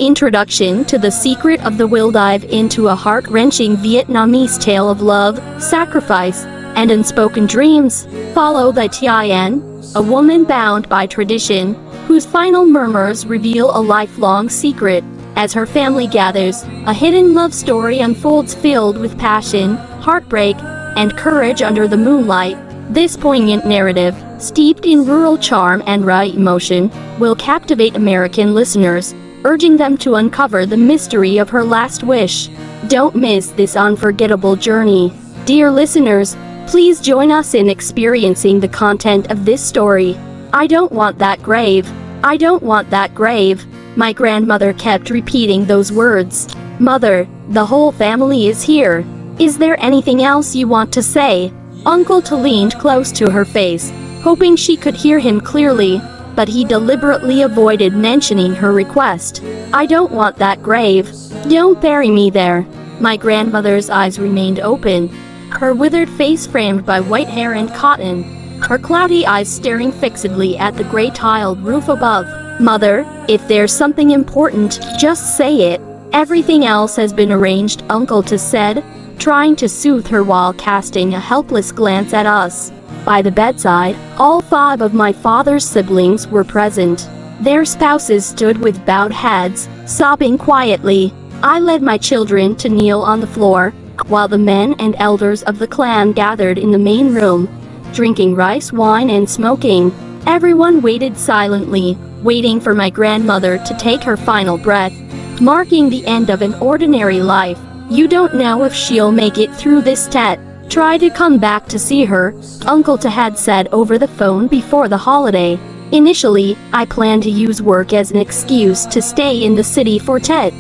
introduction to The Secret of the Will dive into a heart-wrenching Vietnamese tale of love, sacrifice, and unspoken dreams. Follow the Tien, a woman bound by tradition, whose final murmurs reveal a lifelong secret. As her family gathers, a hidden love story unfolds filled with passion, heartbreak, and courage under the moonlight. This poignant narrative, steeped in rural charm and raw emotion, will captivate American listeners, urging them to uncover the mystery of her last wish. Don't miss this unforgettable journey. Dear listeners, please join us in experiencing the content of this story. I don't want that grave. I don't want that grave. My grandmother kept repeating those words. Mother, the whole family is here. Is there anything else you want to say? Uncle T leaned close to her face, hoping she could hear him clearly, but he deliberately avoided mentioning her request. I don't want that grave. Don't bury me there. My grandmother's eyes remained open, her withered face framed by white hair and cotton, her cloudy eyes staring fixedly at the gray-tiled roof above. Mother, if there's something important, just say it. Everything else has been arranged, Uncle T said, trying to soothe her while casting a helpless glance at us. By the bedside, all 5 of my father's siblings were present. Their spouses stood with bowed heads, sobbing quietly. I led my children to kneel on the floor, while the men and elders of the clan gathered in the main room, drinking rice wine and smoking. Everyone waited silently, waiting for my grandmother to take her final breath, marking the end of an ordinary life. You don't know if she'll make it through this test. Try to come back to see her, Uncle T had said over the phone before the holiday. Initially, I planned to use work as an excuse to stay in the city for Tet.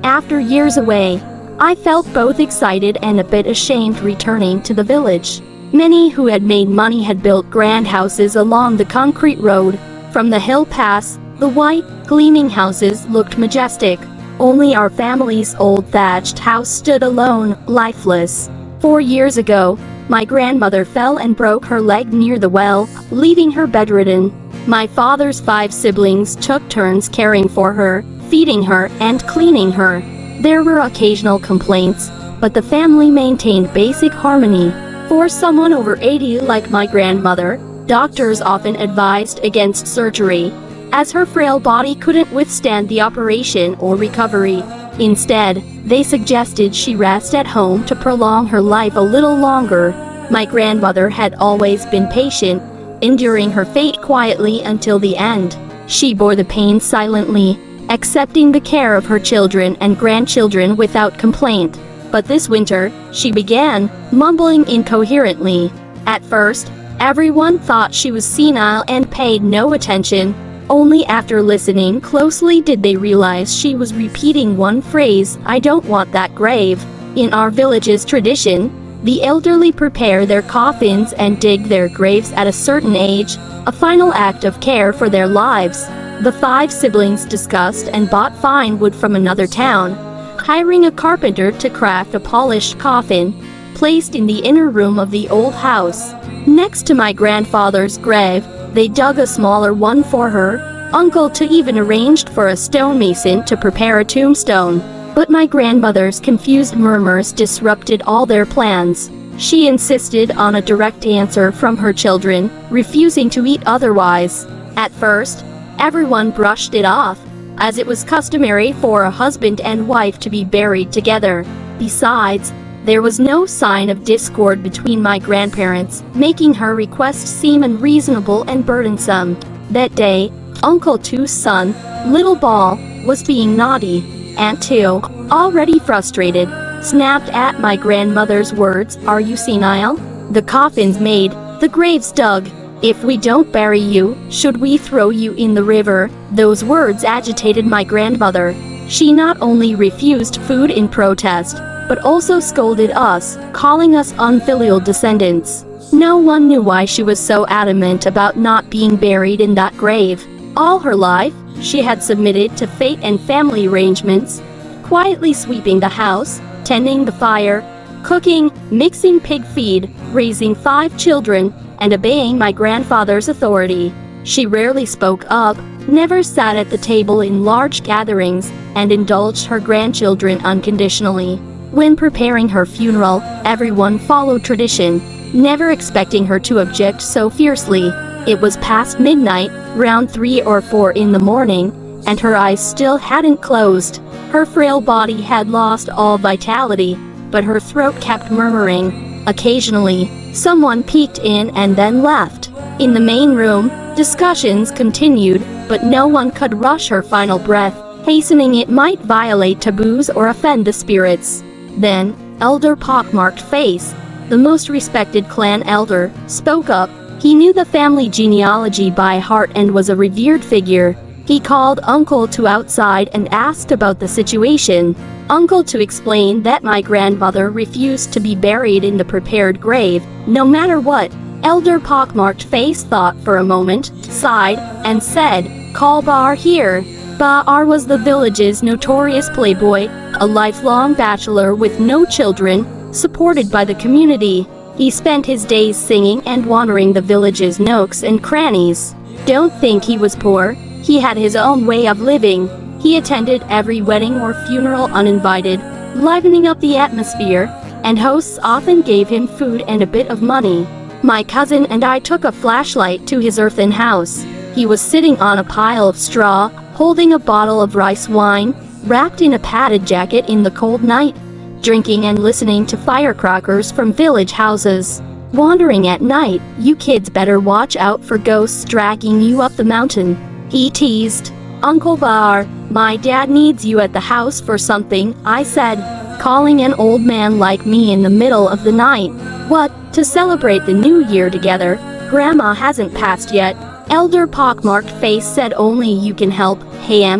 After years away, I felt both excited and a bit ashamed returning to the village. Many who had made money had built grand houses along the concrete road. From the hill pass, the white, gleaming houses looked majestic. Only our family's old thatched house stood alone, lifeless. 4 years ago, my grandmother fell and broke her leg near the well, leaving her bedridden. My father's 5 siblings took turns caring for her, feeding her, and cleaning her. There were occasional complaints, but the family maintained basic harmony. For someone over 80 like my grandmother, doctors often advised against surgery, as her frail body couldn't withstand the operation or recovery. Instead, they suggested she rest at home to prolong her life a little longer. My grandmother had always been patient, enduring her fate quietly until the end. She bore the pain silently, accepting the care of her children and grandchildren without complaint. But this winter, she began, mumbling incoherently. At first, everyone thought she was senile and paid no attention. Only after listening closely did they realize she was repeating one phrase, I don't want that grave. In our village's tradition, the elderly prepare their coffins and dig their graves at a certain age, a final act of care for their lives. The 5 siblings discussed and bought fine wood from another town, hiring a carpenter to craft a polished coffin, placed in the inner room of the old house. Next to my grandfather's grave, they dug a smaller one for her. Uncle T even arranged for a stonemason to prepare a tombstone. But my grandmother's confused murmurs disrupted all their plans. She insisted on a direct answer from her children, refusing to eat otherwise. At first, everyone brushed it off, as it was customary for a husband and wife to be buried together. Besides, there was no sign of discord between my grandparents, making her request seem unreasonable and burdensome. That day, Uncle T's son, Little Ball, was being naughty. Aunt Two, already frustrated, snapped at my grandmother's words, are you senile? The coffin's made, the grave's dug. If we don't bury you, should we throw you in the river? Those words agitated my grandmother. She not only refused food in protest, but also scolded us, calling us unfilial descendants. No one knew why she was so adamant about not being buried in that grave. All her life, she had submitted to fate and family arrangements, quietly sweeping the house, tending the fire, cooking, mixing pig feed, raising 5 children, and obeying my grandfather's authority. She rarely spoke up, never sat at the table in large gatherings, and indulged her grandchildren unconditionally. When preparing her funeral, everyone followed tradition, never expecting her to object so fiercely. It was past midnight, round 3 or 4 in the morning, and her eyes still hadn't closed. Her frail body had lost all vitality, but her throat kept murmuring. Occasionally, someone peeked in and then left. In the main room, discussions continued, but no one could rush her final breath. Hastening it might violate taboos or offend the spirits. Then, Elder Pockmarked Face, the most respected clan elder, spoke up. He knew the family genealogy by heart and was a revered figure. He called Uncle to outside and asked about the situation. Uncle to explain that my grandmother refused to be buried in the prepared grave, no matter what. Elder Pockmarked Face thought for a moment, sighed, and said, "Call Bar here." Bar was the village's notorious playboy, a lifelong bachelor with no children, supported by the community. He spent his days singing and wandering the village's nooks and crannies. Don't think he was poor. He had his own way of living. He attended every wedding or funeral uninvited, livening up the atmosphere, and hosts often gave him food and a bit of money. My cousin and I took a flashlight to his earthen house. He was sitting on a pile of straw, holding a bottle of rice wine, wrapped in a padded jacket in the cold night, drinking and listening to firecrackers from village houses. Wandering at night, you kids better watch out for ghosts dragging you up the mountain. He teased. Uncle Bar, my dad needs you at the house for something, I said, calling an old man like me in the middle of the night. What, to celebrate the new year together? Grandma hasn't passed yet. Elder Pockmarked Face said only you can help. Hey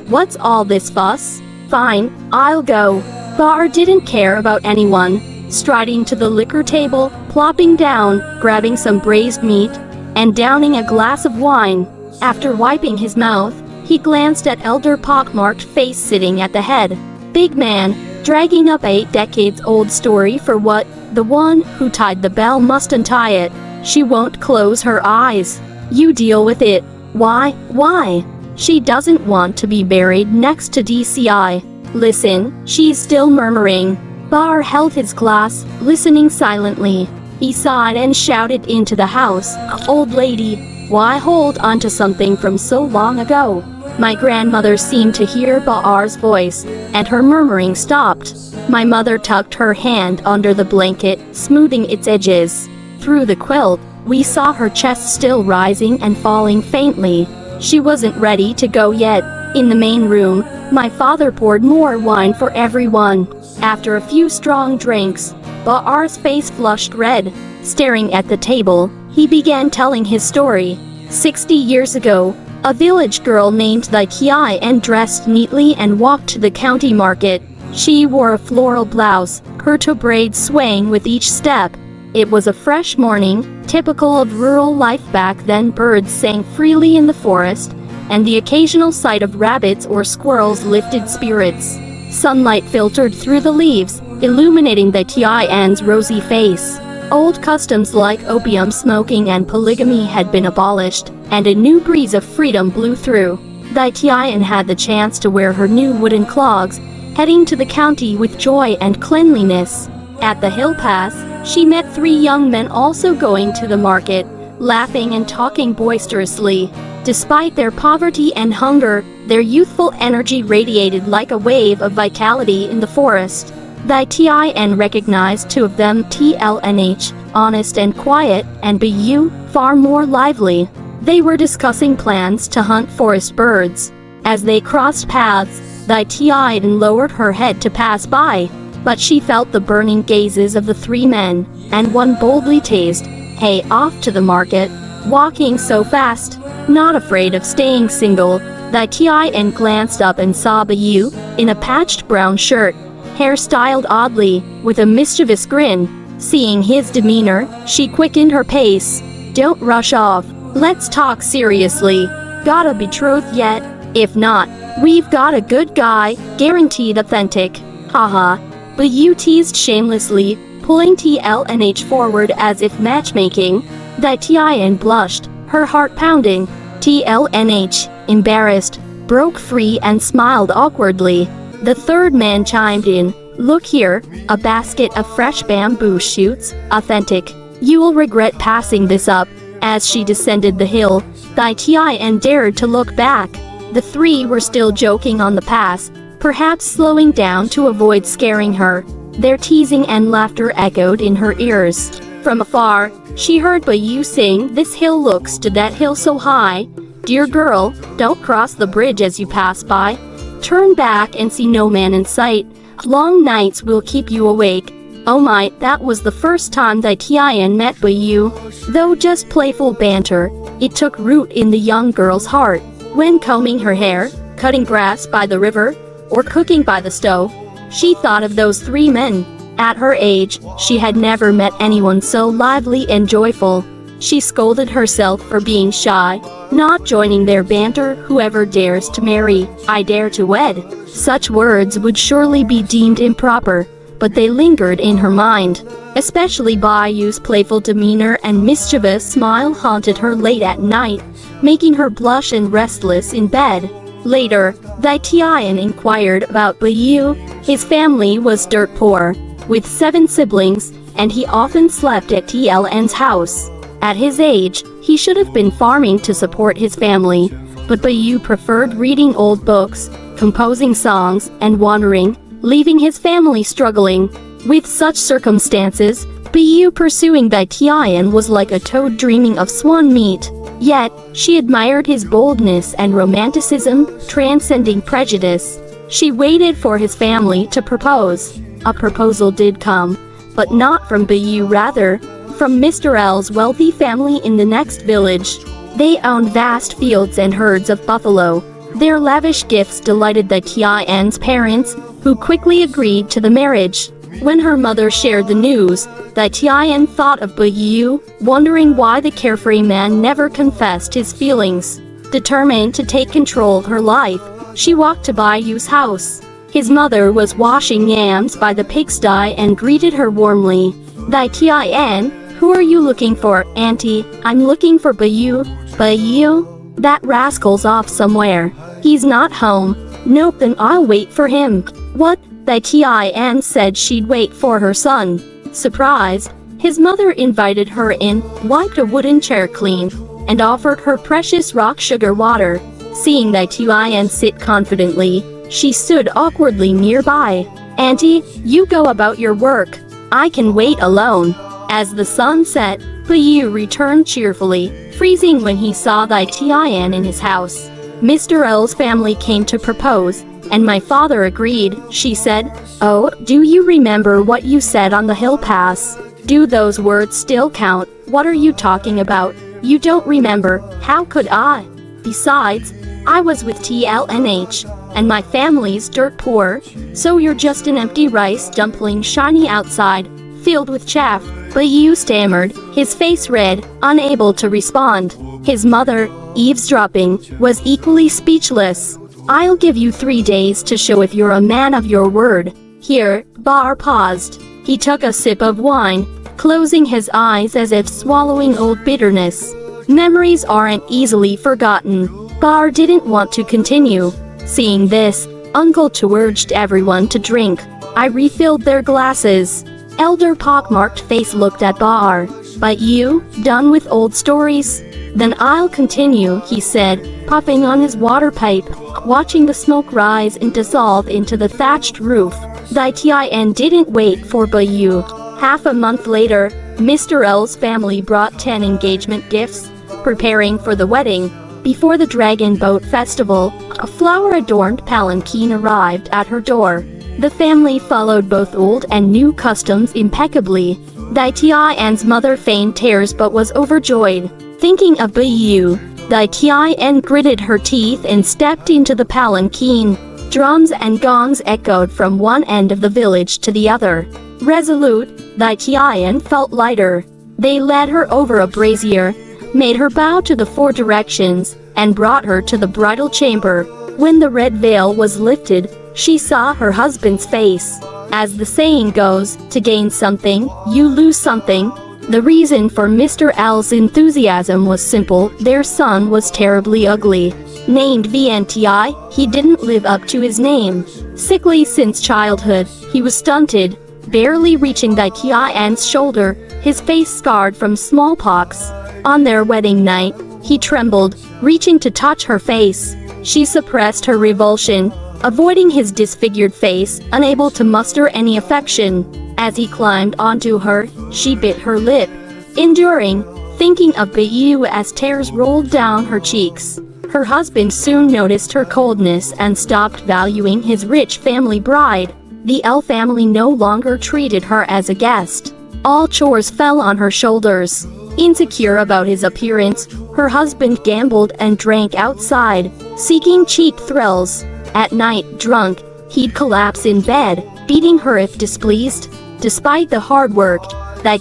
what's all this fuss? Fine, I'll go. Bar didn't care about anyone, striding to the liquor table, plopping down, grabbing some braised meat, and downing a glass of wine. After wiping his mouth, he glanced at Elder Pockmarked Face sitting at the head. Big man, dragging up a decades-old story for what? The one who tied the bell must untie it. She won't close her eyes. You deal with it. Why? She doesn't want to be buried next to DCI. Listen, she's still murmuring. Bar held his glass, listening silently. He sighed and shouted into the house, "Old lady, why hold onto something from so long ago?" My grandmother seemed to hear Bar's voice, and her murmuring stopped. My mother tucked her hand under the blanket, smoothing its edges. Through the quilt, we saw her chest still rising and falling faintly. She wasn't ready to go yet. In the main room, my father poured more wine for everyone. After a few strong drinks, Bar's face flushed red. Staring at the table, he began telling his story. 60 years ago, a village girl named Thai and dressed neatly and walked to the county market. She wore a floral blouse, her toe braids swaying with each step. It was a fresh morning, typical of rural life back then. Birds sang freely in the forest, and the occasional sight of rabbits or squirrels lifted spirits. Sunlight filtered through the leaves, illuminating the Tian's rosy face. Old customs like opium smoking and polygamy had been abolished, and a new breeze of freedom blew through. The Tian had the chance to wear her new wooden clogs, heading to the county with joy and cleanliness. At the hill pass, she met 3 young men also going to the market, laughing and talking boisterously. Despite their poverty and hunger, their youthful energy radiated like a wave of vitality in the forest. The Tin recognized 2 of them, TLNH, honest and quiet, and BU, far more lively. They were discussing plans to hunt forest birds. As they crossed paths, the Tin lowered her head to pass by, but she felt the burning gazes of the 3 men, and one boldly teased, "Hey, off to the market, walking so fast, not afraid of staying single." The Tin glanced up and saw BU, in a patched brown shirt, hair styled oddly, with a mischievous grin. Seeing his demeanor, she quickened her pace. "Don't rush off. Let's talk seriously. Got a betrothed yet? If not, we've got a good guy, guaranteed authentic." Haha. BU teased shamelessly, pulling TLNH forward as if matchmaking. The Tin blushed, her heart pounding. TLNH, embarrassed, broke free and smiled awkwardly. The third man chimed in. Look here, a basket of fresh bamboo shoots, authentic. You will regret passing this up. As she descended the hill, Thủy dared to look back. The three were still joking on the pass, perhaps slowing down to avoid scaring her. Their teasing and laughter echoed in her ears. From afar, she heard Ba Yu sing, "This hill looks to that hill so high. Dear girl, don't cross the bridge as you pass by. Turn back and see no man in sight. Long nights will keep you awake." Oh my, that was the first time Thủy met Ba Yu. Though just playful banter, it took root in the young girl's heart. When combing her hair, cutting grass by the river, or cooking by the stove, she thought of those three men. At her age, she had never met anyone so lively and joyful. She scolded herself for being shy, not joining their banter. Whoever dares to marry, I dare to wed. Such words would surely be deemed improper, but they lingered in her mind. Especially Ba Yu's playful demeanor and mischievous smile haunted her late at night, making her blush and restless in bed. Later, Thủy inquired about Ba Yu. His family was dirt poor, with 7 siblings, and he often slept at TLN's house. At his age, he should have been farming to support his family, but Ba Yu preferred reading old books, composing songs, and wandering, leaving his family struggling. With such circumstances, Ba Yu pursuing Thủy was like a toad dreaming of swan meat. Yet, she admired his boldness and romanticism, transcending prejudice. She waited for his family to propose. A proposal did come, but not from Ba Yu, rather, from Mr. L's wealthy family in the next village. They owned vast fields and herds of buffalo. Their lavish gifts delighted Thủy parents, who quickly agreed to the marriage. When her mother shared the news, Thủy thought of Ba Yu, wondering why the carefree man never confessed his feelings. Determined to take control of her life, she walked to Ba Yu's house. His mother was washing yams by the pigsty and greeted her warmly. Thủy, who are you looking for, Auntie? I'm looking for Ba Yu. Ba Yu? That rascal's off somewhere. He's not home. Nope, then I'll wait for him. What? Thủy said she'd wait for her son. Surprised, his mother invited her in, wiped a wooden chair clean, and offered her precious rock sugar water. Seeing Thủy sit confidently, she stood awkwardly nearby. Auntie, you go about your work. I can wait alone. As the sun set, Ba Yu returned cheerfully, freezing when he saw Thủy in his house. Mr. L's family came to propose, and my father agreed, she said. Oh, do you remember what you said on the hill pass? Do those words still count? What are you talking about? You don't remember, how could I? Besides, I was with TLNH, and my family's dirt poor, so you're just an empty rice dumpling shiny outside, filled with chaff. Ba Yu stammered, his face red, unable to respond. His mother, eavesdropping, was equally speechless. I'll give you 3 days to show if you're a man of your word. Here, Bar paused. He took a sip of wine, closing his eyes as if swallowing old bitterness. Memories aren't easily forgotten. Bar didn't want to continue. Seeing this, Uncle Chu urged everyone to drink. I refilled their glasses. Elder pockmarked face looked at Bar. But you, done with old stories? Then I'll continue, he said, puffing on his water pipe, watching the smoke rise and dissolve into the thatched roof. Thủy didn't wait for Ba Yu. Half a month later, Mr. L's family brought 10 engagement gifts, preparing for the wedding. Before the Dragon Boat Festival, a flower-adorned palanquin arrived at her door. The family followed both old and new customs impeccably. Thủy mother feigned tears but was overjoyed. Thinking of Ba Yu, Thủy gritted her teeth and stepped into the palanquin. Drums and gongs echoed from one end of the village to the other. Resolute, Thủy felt lighter. They led her over a brazier, made her bow to the 4 directions, and brought her to the bridal chamber. When the red veil was lifted, she saw her husband's face. As the saying goes, to gain something, you lose something. The reason for Mr. L's enthusiasm was simple: their son was terribly ugly. Named VNTI, he didn't live up to his name. Sickly since childhood, he was stunted, barely reaching Tian's shoulder, his face scarred from smallpox. On their wedding night, he trembled, reaching to touch her face. She suppressed her revulsion, avoiding his disfigured face, unable to muster any affection. As he climbed onto her, she bit her lip, enduring, thinking of Bayu as tears rolled down her cheeks. Her husband soon noticed her coldness and stopped valuing his rich family bride. The L family no longer treated her as a guest. All chores fell on her shoulders. Insecure about his appearance, her husband gambled and drank outside, seeking cheap thrills. At night, drunk, he'd collapse in bed, beating her if displeased. Despite the hard work,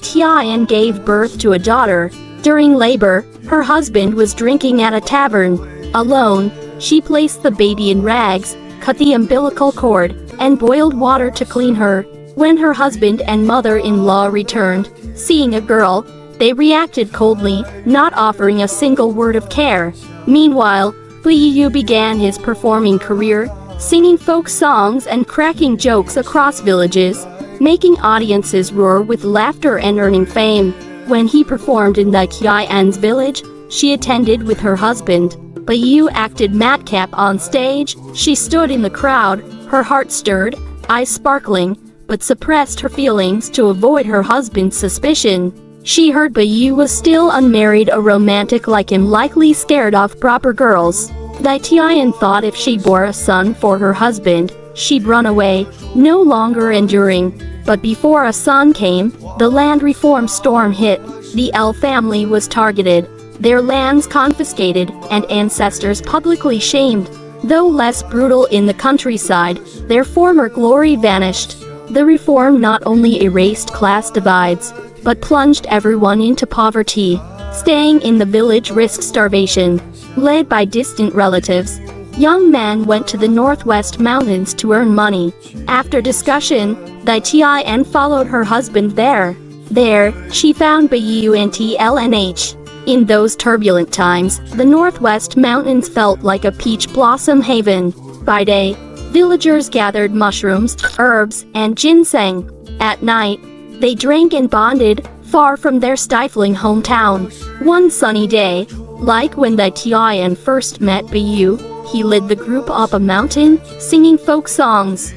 Tian gave birth to a daughter. During labor, her husband was drinking at a tavern. Alone, she placed the baby in rags, cut the umbilical cord, and boiled water to clean her. When her husband and mother-in-law returned, seeing a girl, they reacted coldly, not offering a single word of care. Meanwhile, Liu began his performing career, singing folk songs and cracking jokes across villages, making audiences roar with laughter and earning fame. When he performed in Tian's village, she attended with her husband. Liu acted madcap on stage. She stood in the crowd, her heart stirred, eyes sparkling, but suppressed her feelings to avoid her husband's suspicion. She heard Bayu was still unmarried, a romantic like him, likely scared off proper girls. Tian thought if she bore a son for her husband, she'd run away, no longer enduring. But before a son came, the land reform storm hit. The L family was targeted, their lands confiscated, and ancestors publicly shamed. Though less brutal in the countryside, their former glory vanished. The reform not only erased class divides, but plunged everyone into poverty. Staying in the village risked starvation. Led by distant relatives, young men went to the northwest mountains to earn money. After discussion, Tian followed her husband there. There, she found Bayu and TLNH. In those turbulent times, the northwest mountains felt like a peach blossom haven. By day, villagers gathered mushrooms, herbs, and ginseng. At night, they drank and bonded, far from their stifling hometown. One sunny day, like when Tian first met Bayu, he led the group up a mountain, singing folk songs.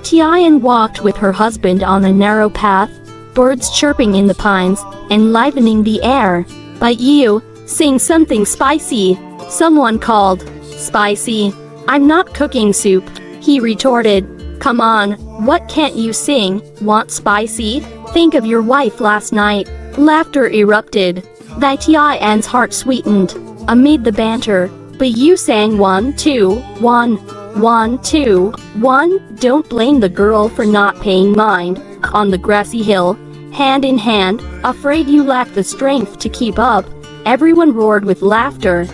Tian walked with her husband on a narrow path, birds chirping in the pines, enlivening the air. Bayu, sing something spicy, someone called. Spicy? I'm not cooking soup, he retorted. Come on, what can't you sing? Want spicy? Think of your wife last night. Laughter erupted. Tian's heart sweetened. Amid the banter, Bayu sang 1, 2, 1, 1, 2, 1. Don't blame the girl for not paying mind. On the grassy hill, hand in hand, afraid you lack the strength to keep up, everyone roared with laughter.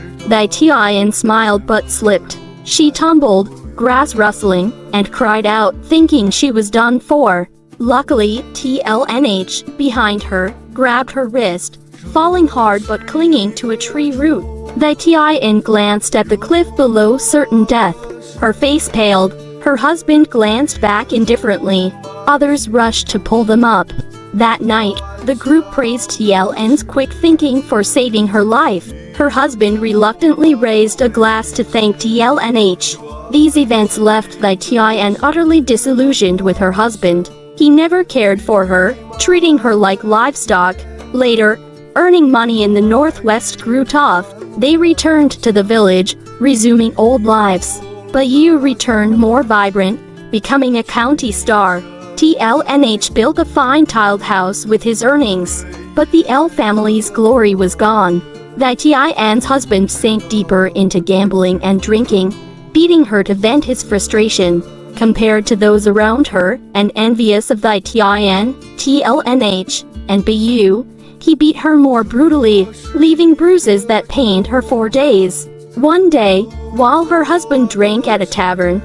Tian smiled but slipped. She tumbled, grass rustling, and cried out, thinking she was done for. Luckily, TLNH, behind her, grabbed her wrist, falling hard but clinging to a tree root. Tian glanced at the cliff below, certain death. Her face paled. Her husband glanced back indifferently. Others rushed to pull them up. That night, the group praised TLN's quick thinking for saving her life. Her husband reluctantly raised a glass to thank TLNH. These events left Tian utterly disillusioned with her husband. He never cared for her, treating her like livestock. Later, earning money in the northwest grew tough. They returned to the village, resuming old lives. Bayu returned more vibrant, becoming a county star. TLNH built a fine tiled house with his earnings. But the L family's glory was gone. Tian's husband sank deeper into gambling and drinking, beating her to vent his frustration. Compared to those around her, and envious of Tian, TLNH, and Bayu, he beat her more brutally, leaving bruises that pained her for days. One day, while her husband drank at a tavern,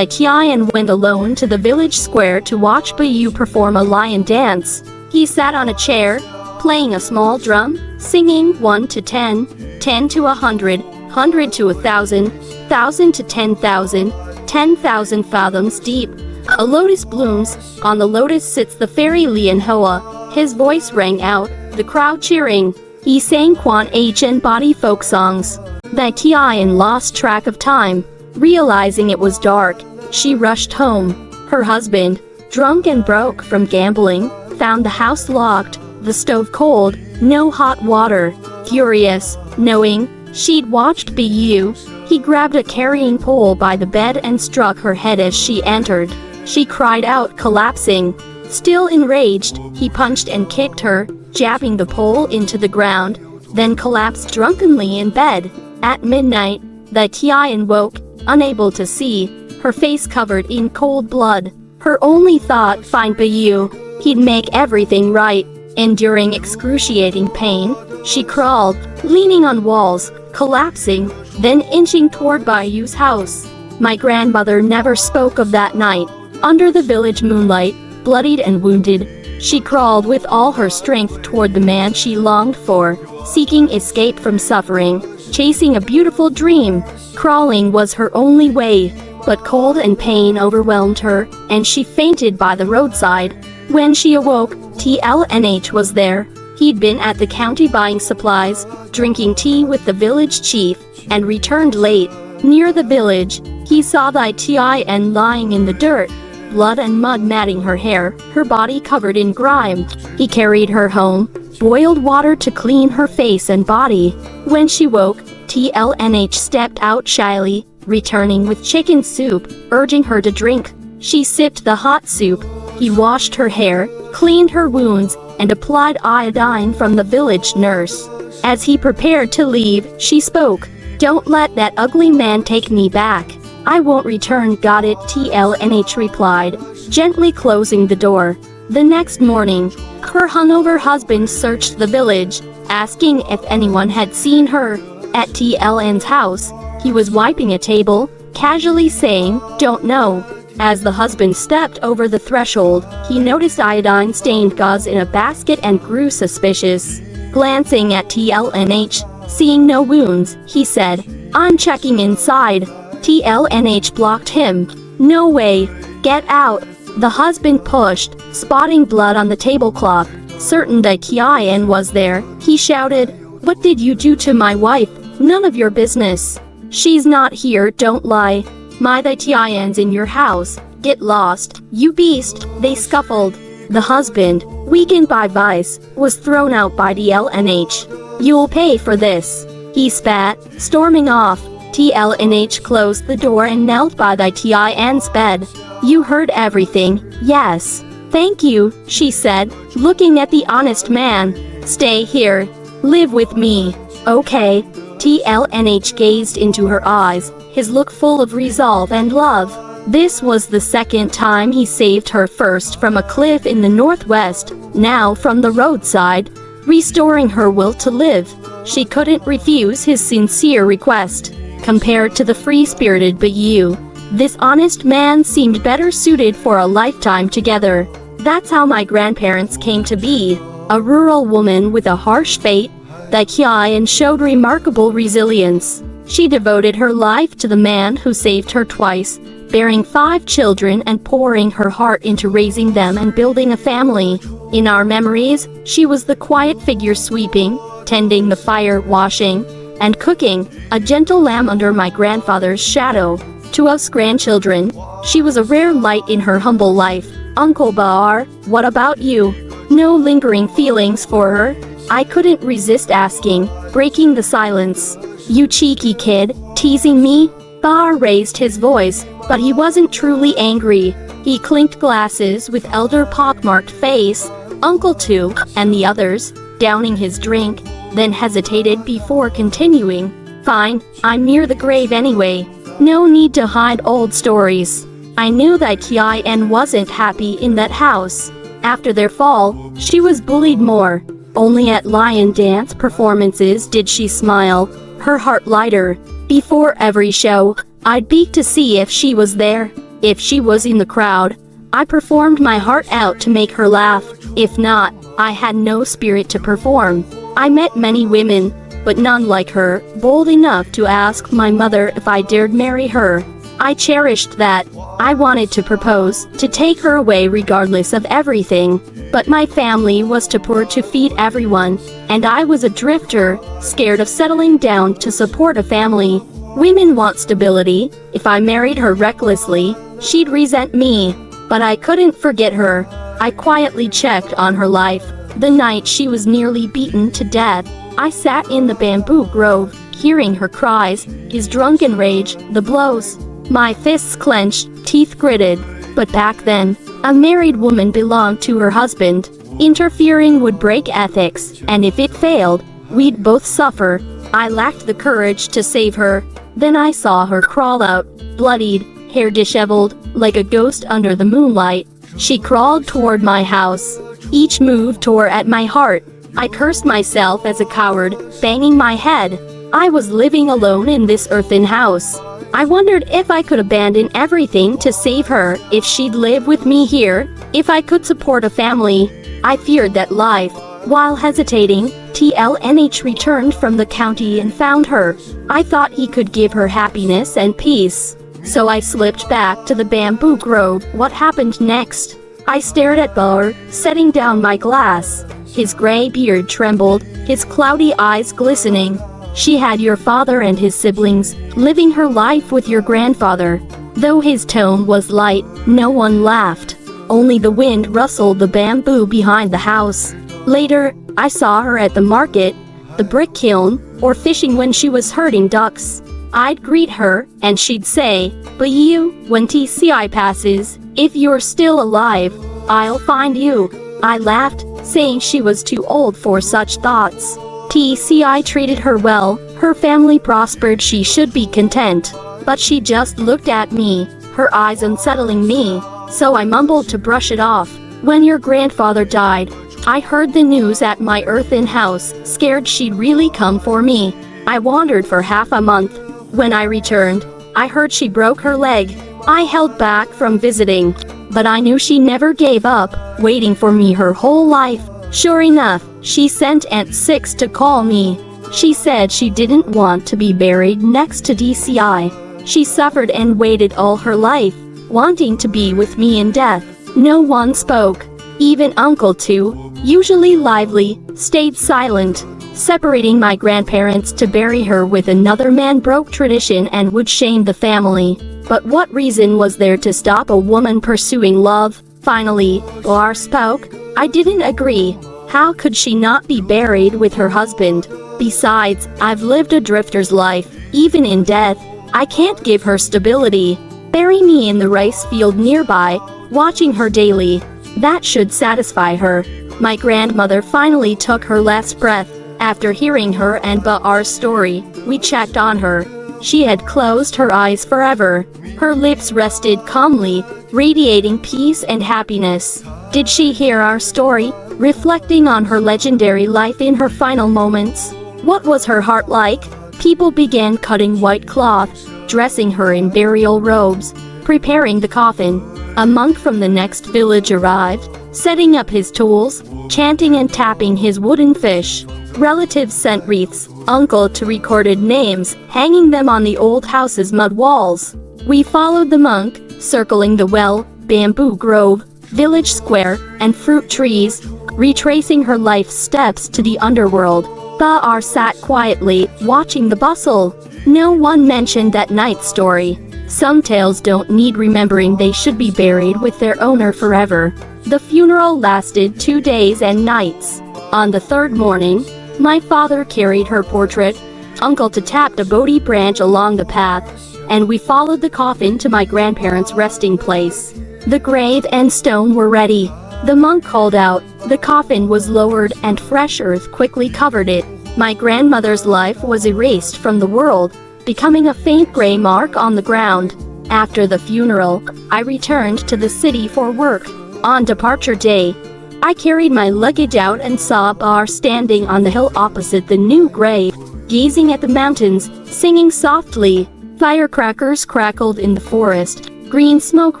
Tian went alone to the village square to watch Bayu perform a lion dance. He sat on a chair, playing a small drum, singing 1 to 10, 10 to 100, 100 to 1,000, 1,000 to 10,000, 10,000 fathoms deep. A lotus blooms, on the lotus sits the fairy Lian Hoa. His voice rang out, the crowd cheering. He sang Quan H and body folk songs. That Tian lost track of time. Realizing it was dark, she rushed home. Her husband, drunk and broke from gambling, found the house locked, the stove cold, no hot water. Furious, knowing she'd watched Bu, he grabbed a carrying pole by the bed and struck her head as she entered. She cried out, collapsing. Still enraged, he punched and kicked her, jabbing the pole into the ground, then collapsed drunkenly in bed. At midnight, the Tian woke, unable to see, her face covered in cold blood. Her only thought, find Bu. He'd make everything right. Enduring excruciating pain, she crawled, leaning on walls, collapsing, then inching toward Bayu's house. My grandmother never spoke of that night. Under the village moonlight, bloodied and wounded, she crawled with all her strength toward the man she longed for, seeking escape from suffering, chasing a beautiful dream. Crawling was her only way, but cold and pain overwhelmed her, and she fainted by the roadside. When she awoke, TLNH was there. He'd been at the county buying supplies, drinking tea with the village chief, and returned late. Near the village, he saw the Tin lying in the dirt, blood and mud matting her hair, her body covered in grime. He carried her home, boiled water to clean her face and body. When she woke, TLNH stepped out shyly, returning with chicken soup, urging her to drink. She sipped the hot soup. He washed her hair, cleaned her wounds, and applied iodine from the village nurse. As he prepared to leave, she spoke. Don't let that ugly man take me back. I won't return, got it, TLNH replied, gently closing the door. The next morning, her hungover husband searched the village, asking if anyone had seen her. At TLN's house, he was wiping a table, casually saying, don't know. As the husband stepped over the threshold, he noticed iodine-stained gauze in a basket and grew suspicious. Glancing at TLNH, seeing no wounds, he said, I'm checking inside. TLNH blocked him. No way. Get out. The husband pushed, spotting blood on the tablecloth. Certain that Tian was there, he shouted, what did you do to my wife? None of your business. She's not here, don't lie. My the Tian's in your house. Get lost, you beast. They scuffled. The husband, weakened by vice, was thrown out by the LNH. You'll pay for this. He spat, storming off. TLNH closed the door and knelt by the Tian's bed. You heard everything, yes. Thank you, she said, looking at the honest man. Stay here. Live with me. Okay. TLNH gazed into her eyes, his look full of resolve and love. This was the second time he saved her, first from a cliff in the northwest, now from the roadside, restoring her will to live. She couldn't refuse his sincere request. Compared to the free-spirited Bu, this honest man seemed better suited for a lifetime together. That's how my grandparents came to be. A rural woman with a harsh fate, the Tian showed remarkable resilience. She devoted her life to the man who saved her twice, bearing 5 children and pouring her heart into raising them and building a family. In our memories, she was the quiet figure sweeping, tending the fire, washing, and cooking, a gentle lamb under my grandfather's shadow. To us grandchildren, she was a rare light in her humble life. Uncle Baar, what about you? No lingering feelings for her? I couldn't resist asking, breaking the silence. You cheeky kid, teasing me? Baar raised his voice, but he wasn't truly angry. He clinked glasses with elder pockmarked face, Uncle too, and the others, downing his drink, then hesitated before continuing. Fine, I'm near the grave anyway. No need to hide old stories. I knew that Tian wasn't happy in that house. After their fall, she was bullied more. Only at lion dance performances did she smile, her heart lighter. Before every show, I'd peek to see if she was there. If she was in the crowd, I performed my heart out to make her laugh. If not, I had no spirit to perform. I met many women, but none like her, bold enough to ask my mother if I dared marry her. I cherished that. I wanted to propose, to take her away regardless of everything. But my family was too poor to feed everyone, and I was a drifter, scared of settling down to support a family. Women want stability. If I married her recklessly, she'd resent me. But I couldn't forget her. I quietly checked on her life. The night she was nearly beaten to death, I sat in the bamboo grove, hearing her cries, his drunken rage, the blows. My fists clenched, teeth gritted. But back then, a married woman belonged to her husband. Interfering would break ethics, and if it failed, we'd both suffer. I lacked the courage to save her. Then I saw her crawl out, bloodied, hair disheveled, like a ghost under the moonlight. She crawled toward my house. Each move tore at my heart. I cursed myself as a coward, banging my head. I was living alone in this earthen house. I wondered if I could abandon everything to save her, if she'd live with me here, if I could support a family. I feared that life. While hesitating, TLNH returned from the county and found her. I thought he could give her happiness and peace. So I slipped back to the bamboo grove. What happened next? I stared at Bar, setting down my glass. His gray beard trembled, his cloudy eyes glistening. She had your father and his siblings, living her life with your grandfather. Though his tone was light, no one laughed. Only the wind rustled the bamboo behind the house. Later, I saw her at the market, the brick kiln, or fishing when she was herding ducks. I'd greet her, and she'd say, "But you, when TCI passes, if you're still alive, I'll find you." I laughed, saying she was too old for such thoughts. TCI treated her well, her family prospered, she should be content. But she just looked at me, her eyes unsettling me, so I mumbled to brush it off. When your grandfather died, I heard the news at my earthen house, scared she'd really come for me. I wandered for half a month. When I returned, I heard she broke her leg. I held back from visiting, but I knew she never gave up, waiting for me her whole life. Sure enough, she sent Aunt Six to call me. She said she didn't want to be buried next to DCI. She suffered and waited all her life, wanting to be with me in death. No one spoke. Even Uncle too, usually lively, stayed silent. Separating my grandparents to bury her with another man broke tradition and would shame the family. But what reason was there to stop a woman pursuing love? Finally, Bar spoke. I didn't agree. How could she not be buried with her husband? Besides, I've lived a drifter's life. Even in death, I can't give her stability. Bury me in the rice field nearby, watching her daily. That should satisfy her. My grandmother finally took her last breath. After hearing her and Ba'ar's story, we checked on her. She had closed her eyes forever. Her lips rested calmly, radiating peace and happiness. Did she hear our story, reflecting on her legendary life in her final moments? What was her heart like? People began cutting white cloth, dressing her in burial robes, preparing the coffin. A monk from the next village arrived, setting up his tools, chanting and tapping his wooden fish. Relatives sent wreaths, uncle to recorded names, hanging them on the old house's mud walls. We followed the monk, circling the well, bamboo grove, village square, and fruit trees, retracing her life's steps to the underworld. Ba'ar sat quietly, watching the bustle. No one mentioned that night's story. Some tales don't need remembering, they should be buried with their owner forever. The funeral lasted 2 days and nights. On the third morning, my father carried her portrait, uncle tapped a Bodhi branch along the path, and we followed the coffin to my grandparents' resting place. The grave and stone were ready. The monk called out, the coffin was lowered, and fresh earth quickly covered it. My grandmother's life was erased from the world, becoming a faint gray mark on the ground. After the funeral, I returned to the city for work. On departure day, I carried my luggage out and saw Bar standing on the hill opposite the new grave, gazing at the mountains, singing softly. Firecrackers crackled in the forest, green smoke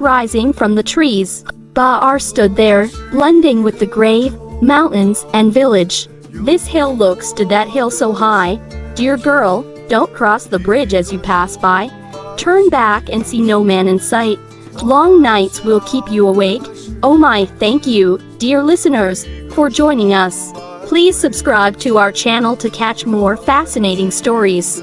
rising from the trees. Bar stood there, blending with the grave, mountains, and village. This hill looks to that hill so high. Dear girl, don't cross the bridge as you pass by. Turn back and see no man in sight. Long nights will keep you awake. Oh my, thank you, dear listeners, for joining us. Please subscribe to our channel to catch more fascinating stories.